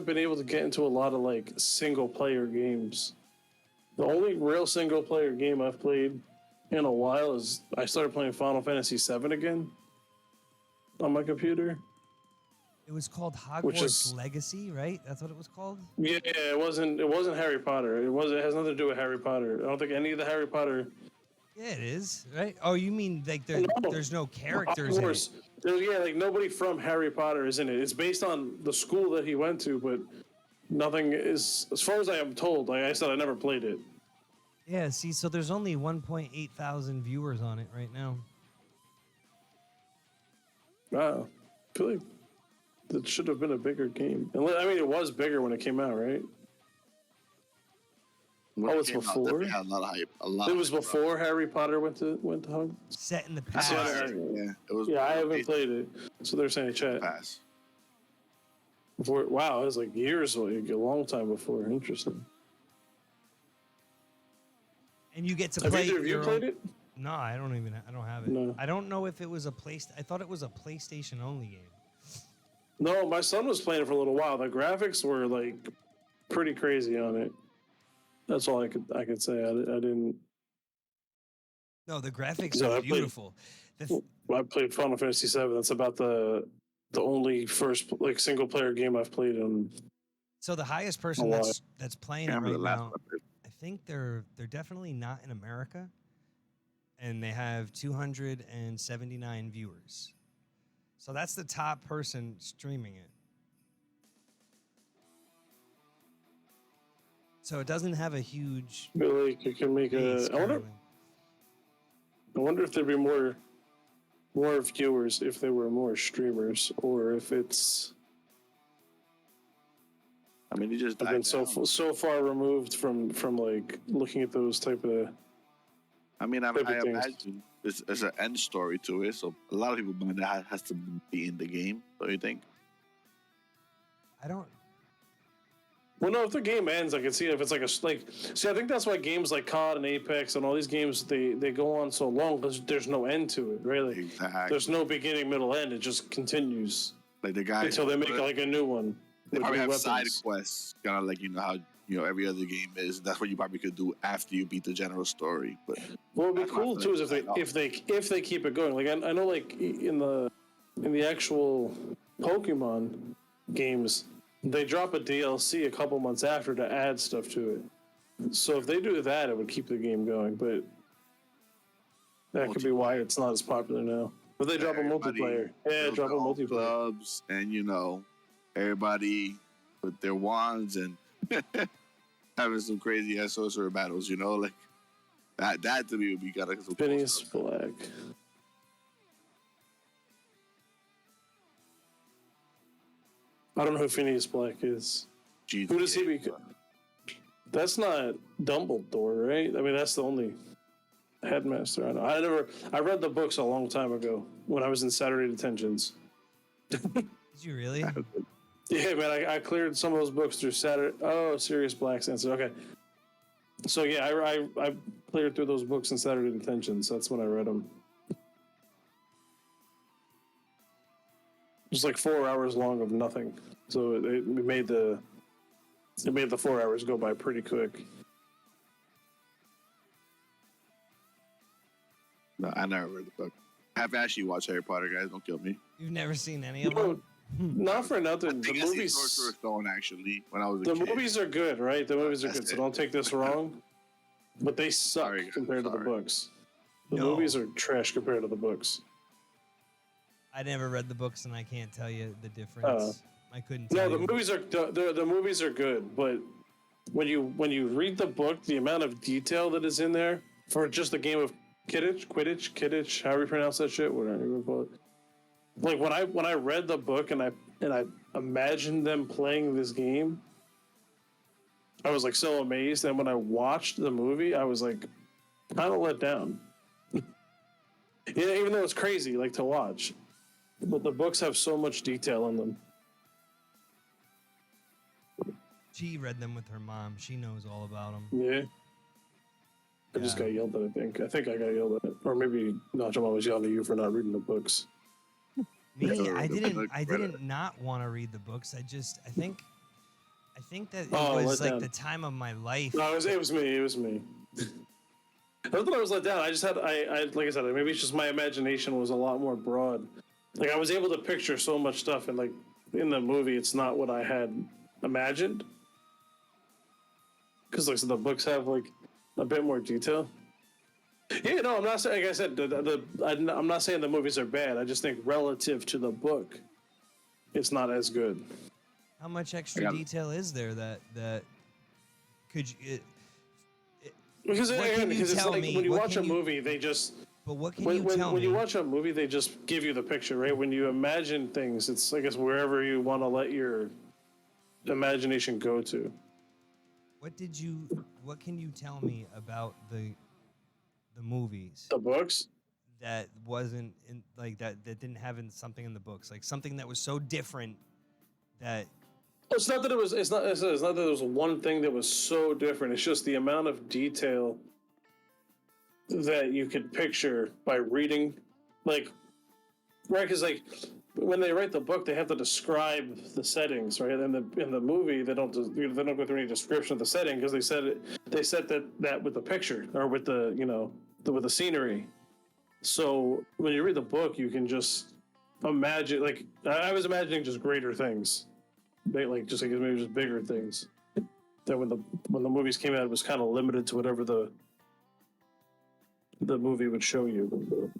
been able to get into a lot of like single player games. The only real single player game I've played in a while is I started playing Final Fantasy VII again on my computer. It was called Which Hogwarts is- Legacy, right? That's what it was called? Yeah, it wasn't Harry Potter. It has nothing to do with Harry Potter. I don't think any of the Harry Potter. Yeah, it is, right? Oh, you mean like No. there's no characters in it? Hogwarts. Like nobody from Harry Potter is in it. It's based on the school that he went to, but nothing is, as far as I am told. Like I said, I never played it. Yeah, see, so there's only 1.8 thousand viewers on it right now. Wow, I feel like that should have been a bigger game. I mean, it was bigger when it came out, right? When Oh, it it's came out, before? definitely had a lot of hype. It was before Harry Potter went to Hogwarts. Set in the That's past. what I heard. Yeah, it was. Yeah, I haven't played it, so they're saying chat. Pass. Before, wow, it was like years, like a long time before. Interesting. And you get to Have play either of you your played own... it? No, I don't have it. No. I don't know if it was a I thought it was a PlayStation only game. No, my son was playing it for a little while. The graphics were like pretty crazy on it. That's all I could say. I didn't. No, the graphics No, I are played- beautiful. I played Final Fantasy VII. That's about the only first like single player game I've played on. So the highest person Oh, wow. that's playing I it remember right the last now, one I played. I think they're definitely not in America, and they have 279 viewers. So that's the top person streaming it. So it doesn't have a huge But like you can make base a. I currently. wonder if there'd be more viewers if there were more streamers, or if it's I mean, it just I've been died down. so far removed from like looking at those type of. I mean, I type of things. imagine there's an end story to it, so a lot of people mind that has to be in the game. Don't you think? I don't. Well, no, if the game ends, I can see if it's like See, I think that's why games like COD and Apex and all these games they go on so long because there's no end to it, right? Like, Exactly. there's no beginning, middle, end. It just continues Like the guy until they make like a new one. They with probably new have side weapons. quests, kind of like how every other game is. That's what you probably could do after you beat the general story. But What would be That's why I cool feel too like is it's if they keep it going. Like I know, like in the actual Pokemon games, they drop a DLC a couple months after to add stuff to it. So if they do that, it would keep the game going. But that could be why it's not as popular now. But they drop a everybody multiplayer. Yeah, builds drop a their own multiplayer. clubs, and everybody with their wands and having some crazy ass sorcerer battles. Like that to me would be kind of Phineas Black. I don't know who Phineas Black is. Who does he become? That's not Dumbledore, right? I mean, that's the only headmaster I know. I read the books a long time ago when I was in Saturday detentions. Did you really? Yeah, man, I cleared some of those books through Saturday. Oh, Sirius Black's answer. Okay. So yeah, I cleared through those books in Saturday detentions. That's when I read them. Just like 4 hours long of nothing. So it made the 4 hours go by pretty quick. No, I never read the book. I haven't actually watched Harry Potter, guys. Don't kill me. You've never seen any of them? Not for I nothing. The think I seen movies. Sorcerer's Stone actually when I was a The kid. movies are good, right? The movies are That's good. So it. don't take this wrong. But they suck Sorry, guys, compared to the sorry. books. The No. movies are trash compared to the books. I never read the books, and I can't tell you the difference. I couldn't tell No, the you. movies are the movies are good, but when you read the book, the amount of detail that is in there for just the game of Quidditch, however you pronounce that shit, whatever you call it. Like when I read the book and I imagined them playing this game, I was like so amazed. And when I watched the movie, I was like kind of let down. Yeah, even though it's crazy like to watch, but the books have so much detail in them. She read them with her mom. She knows all about them. Yeah. I just Yeah. got yelled at, I think. I think I got yelled at. Or maybe Nacho Mom was yelling at you for not reading the books. Me, I The didn't. book I read it. didn't not want to read the books. I think that it Oh, was let like down. the time of my life. No, it was me. It was me. Not that I was let down. I just had, I like I said, maybe it's just my imagination was a lot more broad. Like I was able to picture so much stuff, and like in the movie, it's not what I had imagined. Because like so the books have like a bit more detail. Yeah, no, I'm not saying. Like I said, I'm not saying the movies are bad. I just think relative to the book, it's not as good. How much extra got it. detail is there that could you? Because What can you because it's tell like me? when you What watch a can you- movie, they just But what can when you tell when me? you watch a movie, they just give you the picture, right? When you imagine things, it's I guess wherever you want to let your imagination go to. What can you tell me about the movies The books. that wasn't in like that didn't have something in the books, like something that was so different that It's not that it was. It's not that there was one thing that was so different. It's just the amount of detail that you could picture by reading, like, right? Because like when they write the book, they have to describe the settings, right? And in the movie, they don't go through any description of the setting because they set that with the picture or with the with the scenery. So when you read the book, you can just imagine. Like I was imagining just greater things. Like just like maybe just bigger things. That when the movies came out, it was kind of limited to whatever the movie would show you.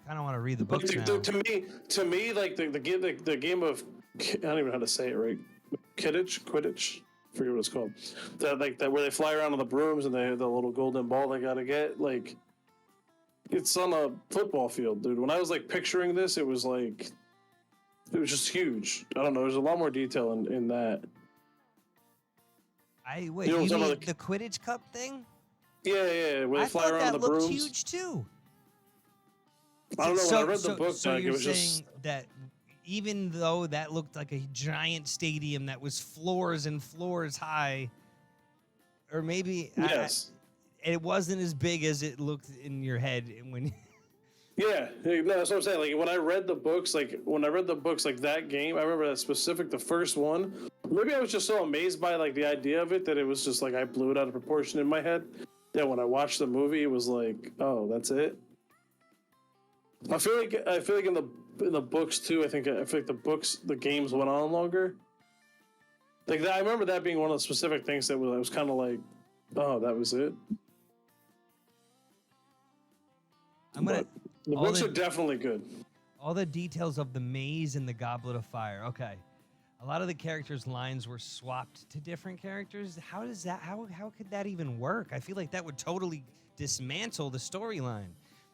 kind of want to read the But books now. to me, like the game of I don't even know how to say it right. Quidditch. I forget what it's called. That where they fly around on the brooms and they have the little golden ball they gotta get. Like it's on a football field, dude. When I was like picturing this, it was just huge. I don't know. There's a lot more detail in that. Wait, You know what you I'm talking mean about, the Quidditch Cup thing? Yeah, where they I fly thought around that on the looked brooms. huge too. I don't know. So, When I read the so, book, so like, it you're was saying just that even though that looked like a giant stadium that was floors and floors high, or maybe yes. it wasn't as big as it looked in your head when. Yeah, no, that's what I'm saying. Like when I read the books, like that game, I remember that specific, the first one. Maybe I was just so amazed by like the idea of it that it was just like I blew it out of proportion in my head. That when I watched the movie, it was like, oh, that's it. I feel like in the books too. I feel like the games went on longer. Like that, I remember that being one of the specific things that was kind of like, oh, that was it. But the books are definitely good. All the details of the maze and the Goblet of Fire. Okay. A lot of the characters' lines were swapped to different characters. How could that even work? I feel like that would totally dismantle the storyline.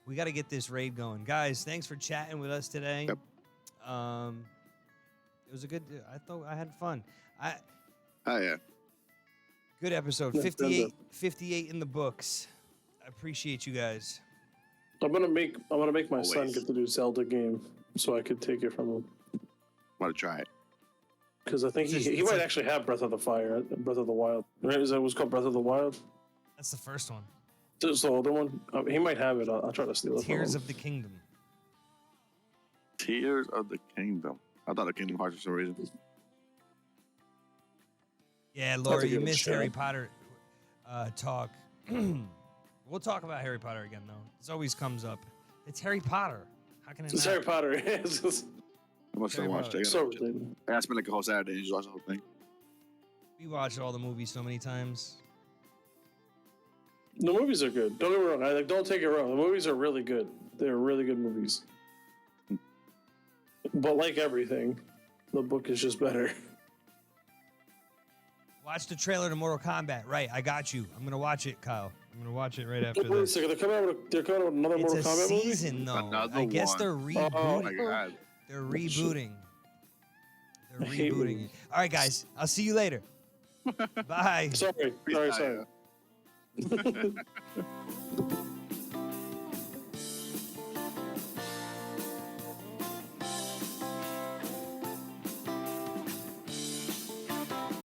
We got to get this raid going. Guys, thanks for chatting with us today. Yep. It was a good I thought I had fun. Oh yeah. Good episode. Yeah, 58 in the books. I appreciate you guys. I'm gonna make my son Always. get the new Zelda game so I could take it from him. Want to try it? Because I think he It's might like- actually have Breath of the Wild. Right? Is that what's called Breath of the Wild? That's the first one. There's the older one. He might have it. I'll try to steal it. Tears from him. of the Kingdom. Tears of the Kingdom. I thought of Kingdom Hearts for some reason. Yeah, to Laura, you give it a missed shot. Harry Potter talk. We'll talk about Harry Potter again, though. This always comes up. It's Harry Potter. How can I It's not? Harry Potter. It's just I must have Harry watched it. so related. I spent like a whole Saturday and just watched the whole thing. We watched all the movies so many times. The movies are good. Don't get me wrong. Don't take it wrong. The movies are really good. They're really good movies. But like everything, the book is just better. Watch the trailer to Mortal Kombat. Right, I got you. I'm gonna watch it, Kyle. I'm gonna watch it right after Wait a this. second. They're coming out with another It's Mortal a Kombat movie? season, though. Another I guess one. they're rebooting. Oh my god. They're rebooting. They're I hate rebooting movies. it. All right, guys. I'll see you later. Bye. Sorry. Freestyle, Sorry.